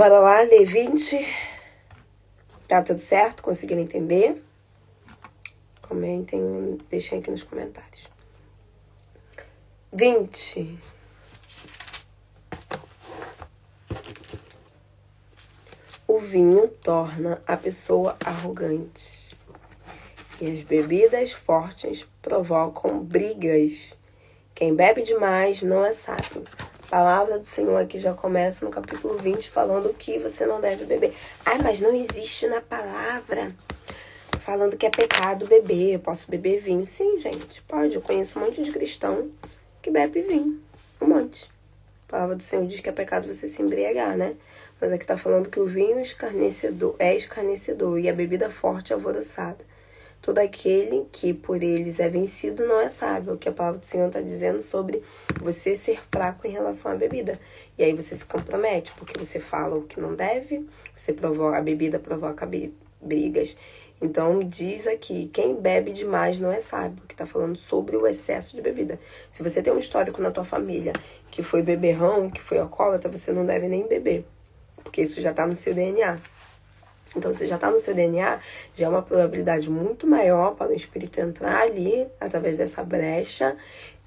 Bora lá, ler 20. Tá tudo certo? Conseguiram entender? Comentem, deixem aqui nos comentários. 20. O vinho torna a pessoa arrogante e as bebidas fortes provocam brigas. Quem bebe demais não é sábio. A palavra do Senhor aqui já começa no capítulo 20 falando que você não deve beber. Mas não existe na palavra falando que é pecado beber. Eu posso beber vinho? Sim, gente, pode. Eu conheço um monte de cristão que bebe vinho. Um monte. A palavra do Senhor diz que é pecado você se embriagar, né? Mas aqui tá falando que o vinho é escarnecedor e a bebida forte é alvoroçada. Todo aquele que por eles é vencido não é sábio. O que a palavra do Senhor está dizendo sobre você ser fraco em relação à bebida. E aí você se compromete, porque você fala o que não deve, a bebida provoca brigas. Então diz aqui, quem bebe demais não é sábio, que está falando sobre o excesso de bebida. Se você tem um histórico na tua família que foi beberrão, que foi alcoólatra, você não deve nem beber, porque isso já está no seu DNA. Então, se já está no seu DNA, já é uma probabilidade muito maior para o espírito entrar ali, através dessa brecha,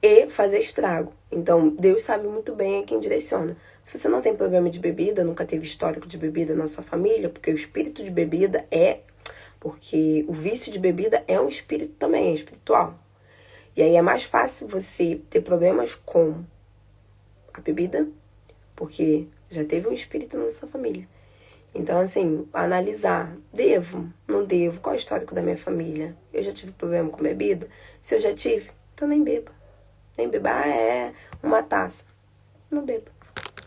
e fazer estrago. Então, Deus sabe muito bem a quem direciona. Se você não tem problema de bebida, nunca teve histórico de bebida na sua família, porque o espírito de bebida porque o vício de bebida é um espírito também, é espiritual. E aí é mais fácil você ter problemas com a bebida, porque já teve um espírito na sua família. Então, assim, analisar, devo, não devo, qual é o histórico da minha família? Eu já tive problema com bebida? Se eu já tive, então nem beba. Nem beba, é uma taça. Não beba,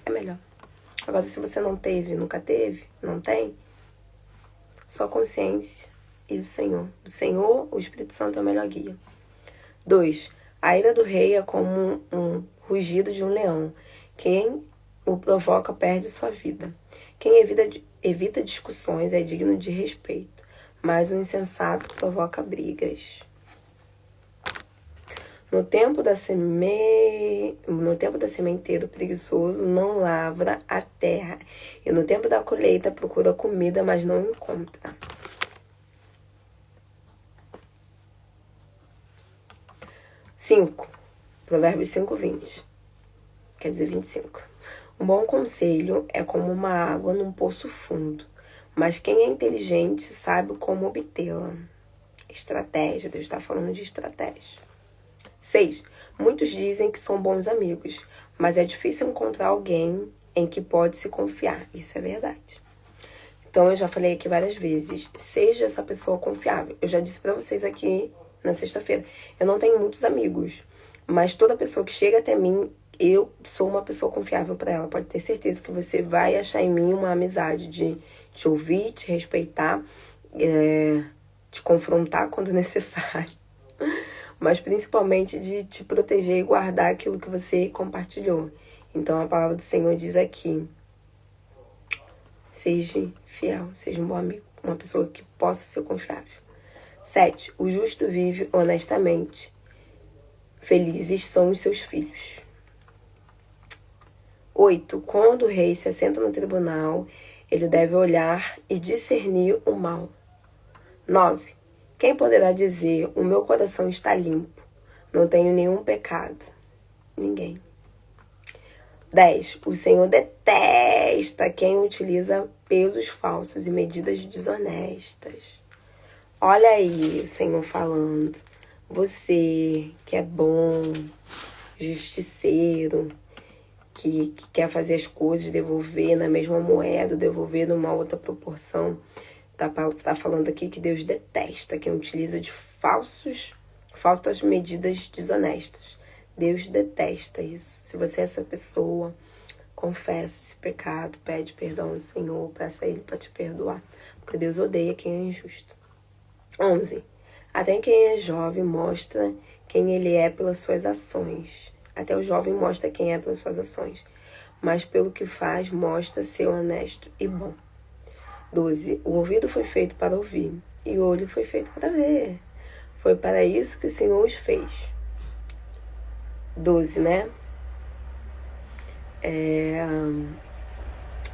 é melhor. Agora, se você não teve, nunca teve, não tem, só a consciência e o Senhor. O Senhor, o Espírito Santo é o melhor guia. 2. A ira do rei é como um rugido de um leão. Quem o provoca perde sua vida. Quem evita discussões é digno de respeito, mas o insensato provoca brigas. No tempo da sementeira, o preguiçoso não lavra a terra, e no tempo da colheita procura comida, mas não encontra. 5. Provérbios 5:20. Quer dizer 25. Um bom conselho é como uma água num poço fundo, mas quem é inteligente sabe como obtê-la. Estratégia, Deus está falando de estratégia. 6. Muitos dizem que são bons amigos, mas é difícil encontrar alguém em que pode se confiar. Isso é verdade. Então, eu já falei aqui várias vezes, seja essa pessoa confiável. Eu já disse para vocês aqui na sexta-feira, eu não tenho muitos amigos, mas toda pessoa que chega até mim, eu sou uma pessoa confiável para ela. Pode ter certeza que você vai achar em mim uma amizade de te ouvir, te respeitar, te confrontar quando necessário, mas principalmente de te proteger e guardar aquilo que você compartilhou. Então a palavra do Senhor diz aqui, seja fiel, seja um bom amigo, uma pessoa que possa ser confiável. 7. O justo vive honestamente. Felizes são os seus filhos. 8. Quando o rei se assenta no tribunal, ele deve olhar e discernir o mal. 9. Quem poderá dizer, o meu coração está limpo, não tenho nenhum pecado? Ninguém. 10. O Senhor detesta quem utiliza pesos falsos e medidas desonestas. Olha aí o Senhor falando. Você que é bom, justiceiro, que quer fazer as coisas, devolver na mesma moeda, devolver numa outra proporção. Tá falando aqui que Deus detesta quem utiliza de falsas medidas desonestas. Deus detesta isso. Se você é essa pessoa, confessa esse pecado, pede perdão ao Senhor, peça a Ele para te perdoar, porque Deus odeia quem é injusto. 11. Até quem é jovem mostra quem ele é pelas suas ações. Até o jovem mostra quem é pelas suas ações, mas pelo que faz mostra ser honesto e bom. 12. O ouvido foi feito para ouvir e o olho foi feito para ver. Foi para isso que o Senhor os fez. 12, né?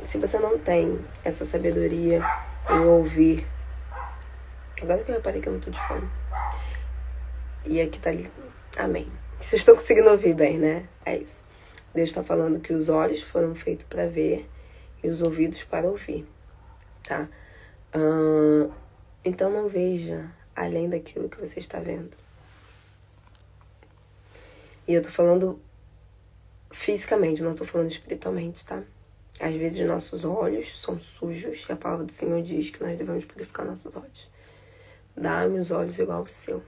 Se você não tem essa sabedoria em ouvir... Agora que eu reparei que eu não tô de fone. E aqui tá ali. Amém. Vocês estão conseguindo ouvir bem, né? É isso. Deus está falando que os olhos foram feitos para ver e os ouvidos para ouvir, tá? Então não veja além daquilo que você está vendo. E eu tô falando fisicamente, não tô falando espiritualmente, tá? Às vezes nossos olhos são sujos e a palavra do Senhor diz que nós devemos purificar nossos olhos. Dá-me os olhos igual ao seu.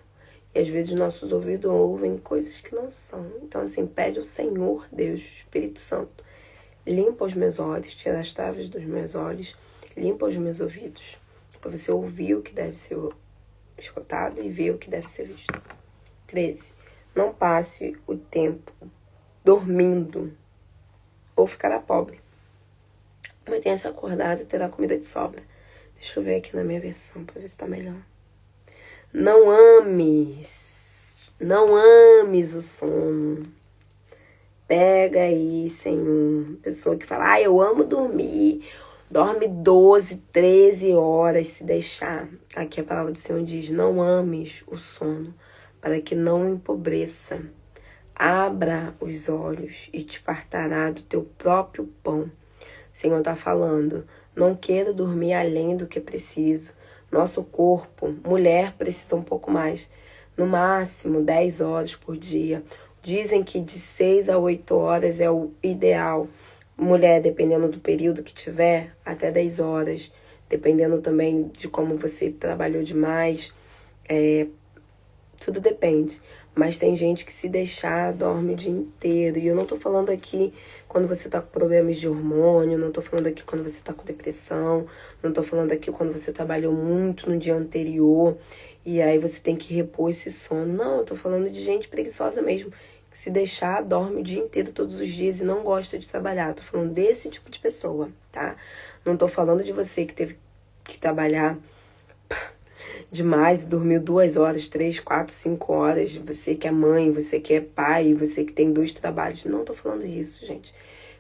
E às vezes nossos ouvidos ouvem coisas que não são. Então assim, pede ao Senhor, Deus, Espírito Santo, limpa os meus olhos, tira as travas dos meus olhos, limpa os meus ouvidos, para você ouvir o que deve ser escutado e ver o que deve ser visto. 13. Não passe o tempo dormindo ou ficará pobre. Mantenha-se acordado e terá comida de sobra. Deixa eu ver aqui na minha versão para ver se tá melhor. Não ames o sono. Pega aí, Senhor. Pessoa que fala, eu amo dormir. Dorme 12, 13 horas se deixar. Aqui a palavra do Senhor diz, não ames o sono, para que não empobreça. Abra os olhos e te fartará do teu próprio pão. O Senhor está falando, não queira dormir além do que é preciso. Nosso corpo, mulher, precisa um pouco mais. No máximo 10 horas por dia. Dizem que de 6 a 8 horas é o ideal. Mulher, dependendo do período que tiver, até 10 horas. Dependendo também de como você trabalhou demais. Tudo depende. Mas tem gente que se deixar, dorme o dia inteiro. E eu não tô falando aqui quando você tá com problemas de hormônio, não tô falando aqui quando você tá com depressão, não tô falando aqui quando você trabalhou muito no dia anterior e aí você tem que repor esse sono. Não, eu tô falando de gente preguiçosa mesmo, que se deixar, dorme o dia inteiro todos os dias e não gosta de trabalhar. Tô falando desse tipo de pessoa, tá? Não tô falando de você que teve que trabalhar demais, dormiu 2 horas, 3, 4, 5 horas, você que é mãe, você que é pai, você que tem 2 trabalhos. Não tô falando isso, gente.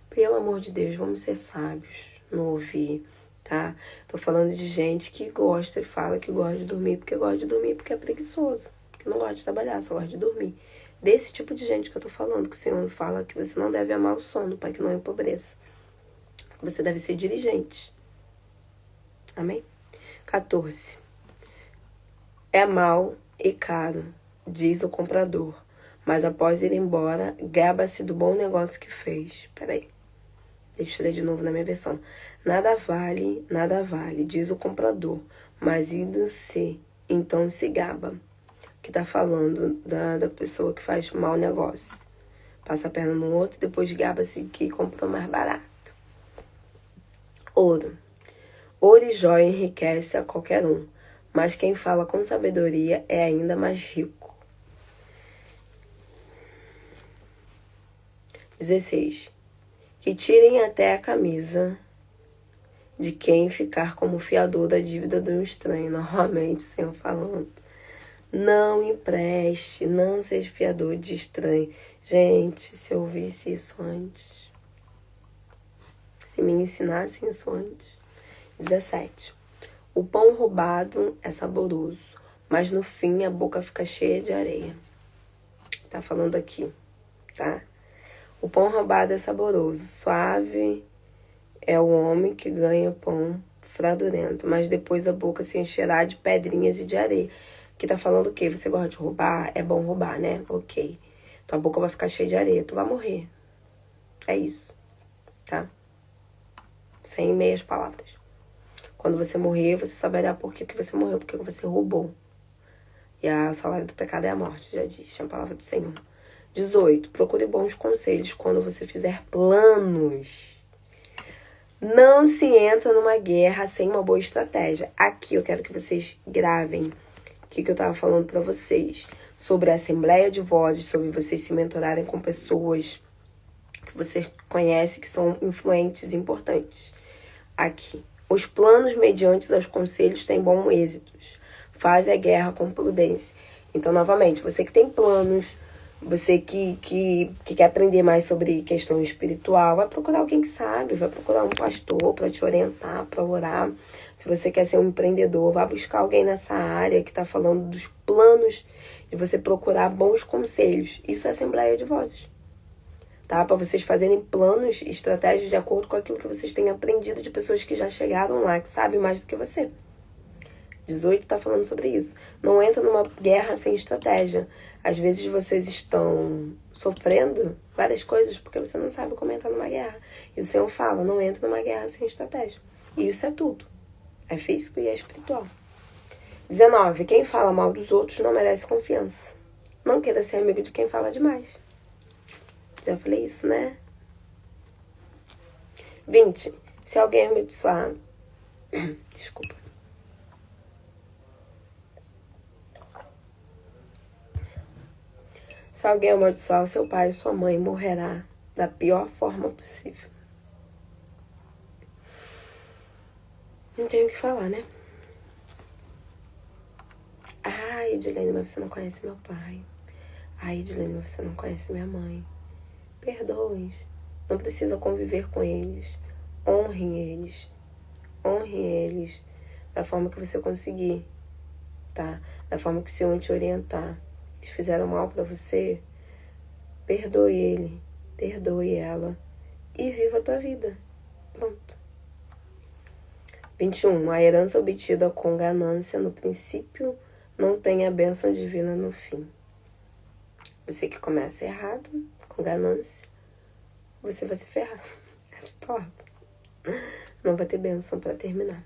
Pelo amor de Deus, vamos ser sábios no ouvir, tá? Tô falando de gente que gosta e fala que gosta de dormir porque gosta de dormir porque é preguiçoso, porque não gosta de trabalhar, só gosta de dormir. Desse tipo de gente que eu tô falando, que o Senhor fala que você não deve amar o sono para que não empobreça. Você deve ser diligente. Amém? 14. É mau e caro, diz o comprador, mas após ir embora, gaba-se do bom negócio que fez. Peraí, deixa eu ler de novo na minha versão. Nada vale, diz o comprador, mas indo-se, então se gaba. Que tá falando da pessoa que faz mau negócio. Passa a perna no outro, depois gaba-se que comprou mais barato. Ouro. Ouro e jóia enriquece a qualquer um. Mas quem fala com sabedoria é ainda mais rico. 16. Que tirem até a camisa de quem ficar como fiador da dívida de um estranho. Novamente, o Senhor falando. Não empreste, não seja fiador de estranho. Gente, se eu ouvisse isso antes, se me ensinassem isso antes. 17. O pão roubado é saboroso, mas no fim a boca fica cheia de areia. Tá falando aqui, tá? O pão roubado é saboroso, suave é o homem que ganha pão fradurento, mas depois a boca se encherá de pedrinhas e de areia. Que tá falando o quê? Você gosta de roubar? É bom roubar, né? Ok. Tua boca vai ficar cheia de areia, tu vai morrer. É isso, tá? Sem meias palavras. Quando você morrer, você saberá por que você morreu, porque você roubou. E o salário do pecado é a morte, já diz a palavra do Senhor. 18. Procure bons conselhos quando você fizer planos. Não se entra numa guerra sem uma boa estratégia. Aqui eu quero que vocês gravem o que eu estava falando para vocês. Sobre a assembleia de vozes, sobre vocês se mentorarem com pessoas que você conhece, que são influentes e importantes. Aqui. Os planos mediante aos conselhos têm bons êxitos. Faz a guerra com prudência. Então, novamente, você que tem planos, Você que quer aprender mais sobre questão espiritual, vai procurar alguém que sabe, vai procurar um pastor para te orientar, para orar. Se você quer ser um empreendedor, vai buscar alguém nessa área que está falando dos planos de você procurar bons conselhos. Isso é Assembleia de Vozes. Tá? Para vocês fazerem planos e estratégias de acordo com aquilo que vocês têm aprendido de pessoas que já chegaram lá, que sabem mais do que você. 18 está falando sobre isso. Não entra numa guerra sem estratégia. Às vezes vocês estão sofrendo várias coisas porque você não sabe como entrar numa guerra. E o Senhor fala, não entra numa guerra sem estratégia. E isso é tudo. É físico e é espiritual. 19. Quem fala mal dos outros não merece confiança. Não queira ser amigo de quem fala demais. Já falei isso, né? 20. Se alguém amaldiçoar... Desculpa. Se alguém amaldiçoar o seu pai e sua mãe, morrerá da pior forma possível. Não tenho o que falar, né? Ai, Edilene, mas você não conhece meu pai. Ai, Edilene, mas você não conhece minha mãe. Perdoe-os. Não precisa conviver com eles. Honrem eles. Honrem eles da forma que você conseguir, tá? Da forma que o Senhor te orientar. Eles fizeram mal pra você, perdoe ele, perdoe ela e viva a tua vida. Pronto. 21. A herança obtida com ganância no princípio não tem a bênção divina no fim. Você que começa errado, com ganância, você vai se ferrar. Essa palavra. Não vai ter bênção pra terminar.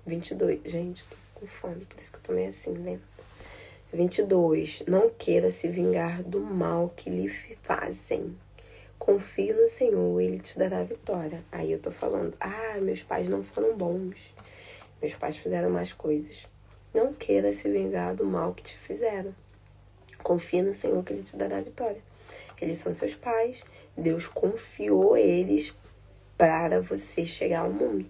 22. Gente, tô com fome, por isso que eu tô meio assim, né? 22. Não queira se vingar do mal que lhe fazem. Confie no Senhor, Ele te dará vitória. Aí eu tô falando, meus pais não foram bons. Meus pais fizeram mais coisas. Não queira se vingar do mal que te fizeram. Confie no Senhor que Ele te dará vitória. Eles são seus pais. Deus confiou eles para você chegar ao mundo.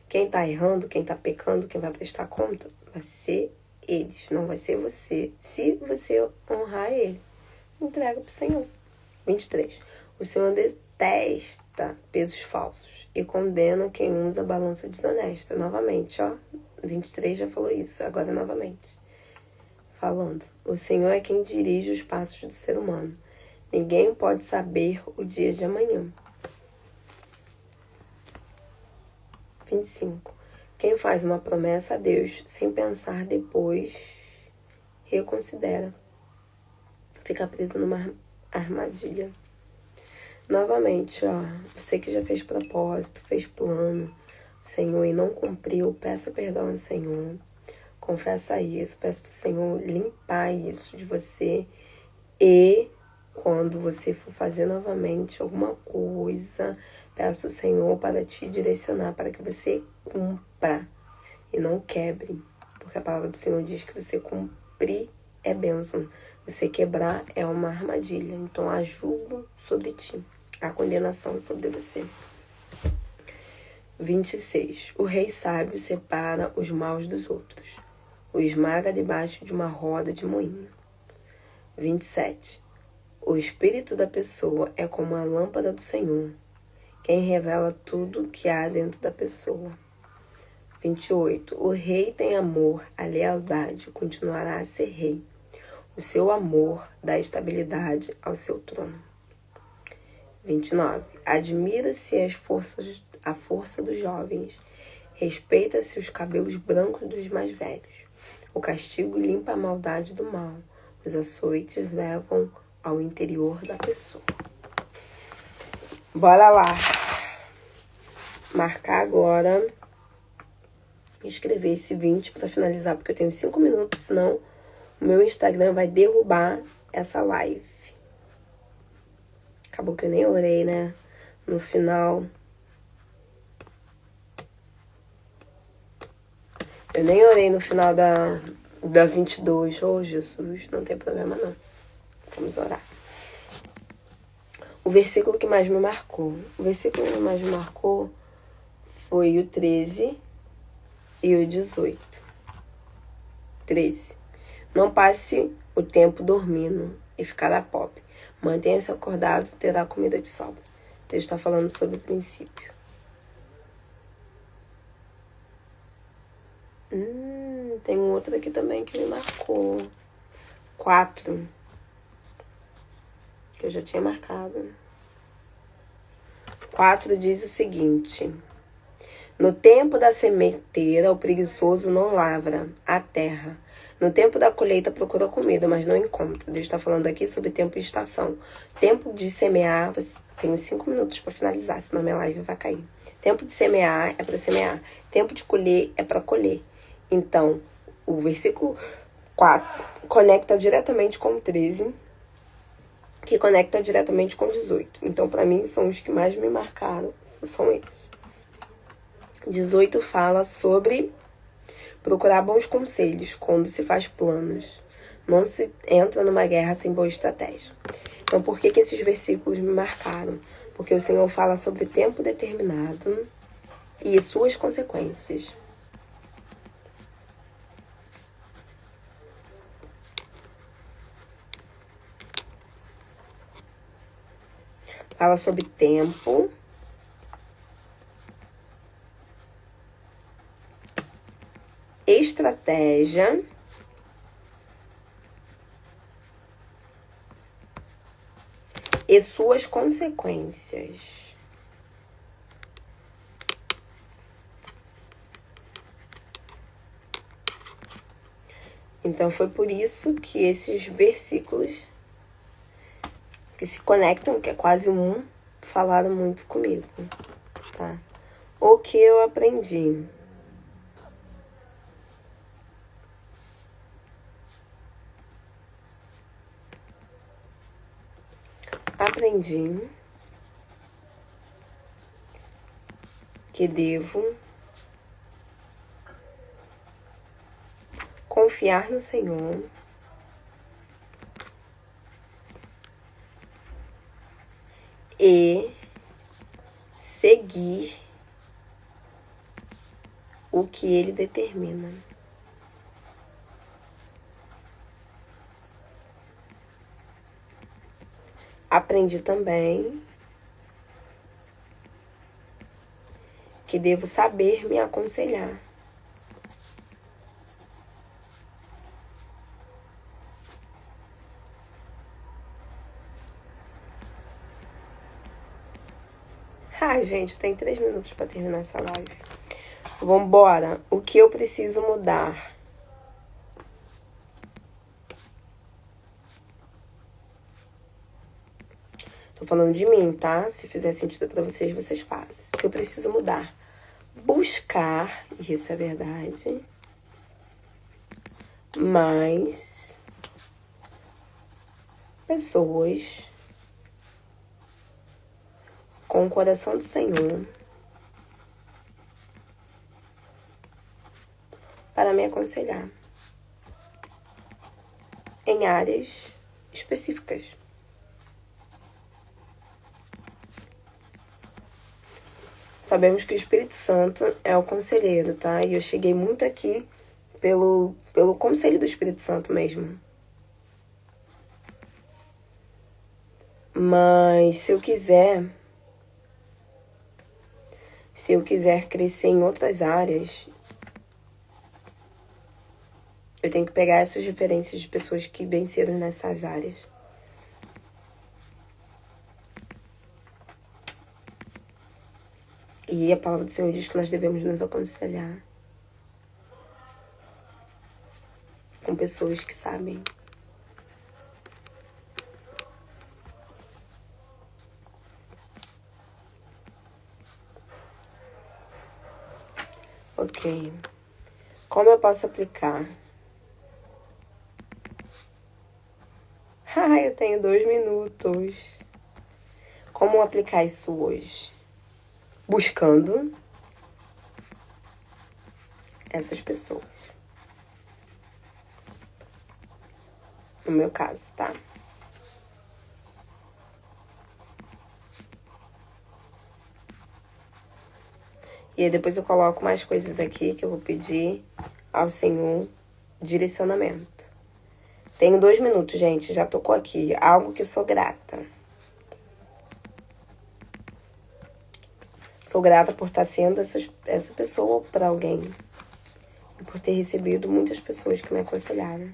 Quem tá errando, quem tá pecando, quem vai prestar conta, vai ser eles, não vai ser você. Se você honrar ele, entrega pro Senhor. 23. O Senhor detesta pesos falsos e condena quem usa balança desonesta. Novamente, ó. 23 já falou isso, agora novamente. Falando. O Senhor é quem dirige os passos do ser humano. Ninguém pode saber o dia de amanhã. 25. Quem faz uma promessa a Deus sem pensar depois, reconsidera. Fica preso numa armadilha. Novamente, ó, você que já fez propósito, fez plano, Senhor, e não cumpriu, peça perdão ao Senhor. Confessa isso, peça pro Senhor limpar isso de você. E quando você for fazer novamente alguma coisa, peça ao Senhor para te direcionar, para que você cumpra e não quebre. Porque a palavra do Senhor diz que você cumprir é bênção. Você quebrar é uma armadilha. Então, há julgo sobre ti. Há condenação sobre você. 26. O rei sábio separa os maus dos outros. O esmaga debaixo de uma roda de moinho. 27. O espírito da pessoa é como a lâmpada do Senhor. Quem revela tudo que há dentro da pessoa. 28. O rei tem amor, a lealdade continuará a ser rei. O seu amor dá estabilidade ao seu trono. 29. Admira-se a força dos jovens. Respeita-se os cabelos brancos dos mais velhos. O castigo limpa a maldade do mal. Os açoites levam ao interior da pessoa. Bora lá. Marcar agora. Escrever esse 20 para finalizar, porque eu tenho 5 minutos, senão o meu Instagram vai derrubar essa live. Acabou que eu nem orei, né? No final. Eu nem orei no final da 22. Oh, Jesus, não tem problema não. Vamos orar. O versículo que mais me marcou. O versículo que mais me marcou foi o 13 e o 18. 13. Não passe o tempo dormindo e ficará pobre. Mantenha-se acordado e terá comida de sobra. Deus está falando sobre o princípio. Tem um outro aqui também que me marcou. 4. Que eu já tinha marcado. 4 diz o seguinte: no tempo da sementeira, o preguiçoso não lavra a terra. No tempo da colheita, procura comida, mas não encontra. Deus está falando aqui sobre tempo e estação. Tempo de semear, tenho 5 minutos para finalizar, senão minha live vai cair. Tempo de semear é para semear. Tempo de colher é para colher. Então, o versículo 4 conecta diretamente com o 13, que conecta diretamente com o 18. Então, para mim, são os que mais me marcaram, são esses. 18 fala sobre procurar bons conselhos quando se faz planos. Não se entra numa guerra sem boa estratégia. Então, por que esses versículos me marcaram? Porque o Senhor fala sobre tempo determinado e suas consequências. Fala sobre tempo, estratégia e suas consequências. Então foi por isso que esses versículos que se conectam, que é quase um, falaram muito comigo, tá? O que eu aprendi? Aprendi que devo confiar no Senhor e seguir o que Ele determina. Aprendi também que devo saber me aconselhar. Gente, tem 3 minutos para terminar essa live. Vambora. O que eu preciso mudar? Tô falando de mim, tá? Se fizer sentido pra vocês, vocês fazem. O que eu preciso mudar? Buscar, e isso é verdade, mais pessoas com o coração do Senhor para me aconselhar em áreas específicas. Sabemos que o Espírito Santo é o conselheiro, tá? E eu cheguei muito aqui pelo conselho do Espírito Santo mesmo. Mas se eu quiser crescer em outras áreas, eu tenho que pegar essas referências de pessoas que venceram nessas áreas. E a palavra do Senhor diz que nós devemos nos aconselhar com pessoas que sabem. Ok. Como eu posso aplicar? Eu tenho 2 minutos. Como aplicar isso hoje? Buscando essas pessoas. No meu caso, tá? E aí depois eu coloco mais coisas aqui que eu vou pedir ao Senhor direcionamento. Tenho 2 minutos, gente. Já tocou aqui. Algo que sou grata. Sou grata por estar sendo essa pessoa para alguém. E por ter recebido muitas pessoas que me aconselharam.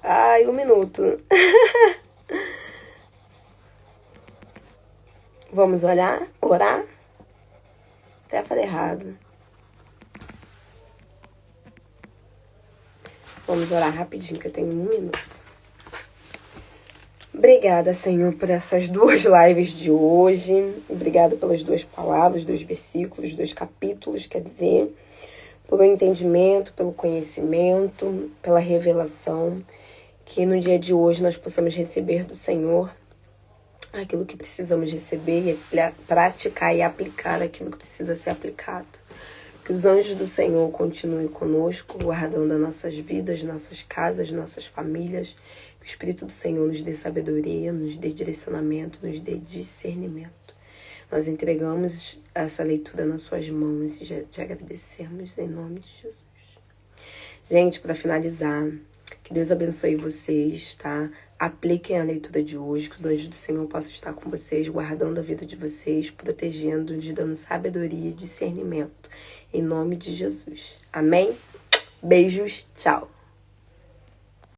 Ai, 1 minuto. Vamos orar? Orar? Até falei errado. Vamos orar rapidinho, que eu tenho 1 minuto. Obrigada, Senhor, por essas 2 lives de hoje. Obrigada pelas 2 palavras, 2 versículos, 2 capítulos, quer dizer, pelo entendimento, pelo conhecimento, pela revelação. Que no dia de hoje nós possamos receber do Senhor aquilo que precisamos receber e praticar e aplicar aquilo que precisa ser aplicado. Que os anjos do Senhor continuem conosco, guardando as nossas vidas, nossas casas, nossas famílias. Que o Espírito do Senhor nos dê sabedoria, nos dê direcionamento, nos dê discernimento. Nós entregamos essa leitura nas suas mãos e já te agradecemos em nome de Jesus. Gente, para finalizar, que Deus abençoe vocês, tá? Apliquem a leitura de hoje, que os anjos do Senhor possam estar com vocês, guardando a vida de vocês, protegendo, lhes dando sabedoria e discernimento. Em nome de Jesus. Amém? Beijos, tchau.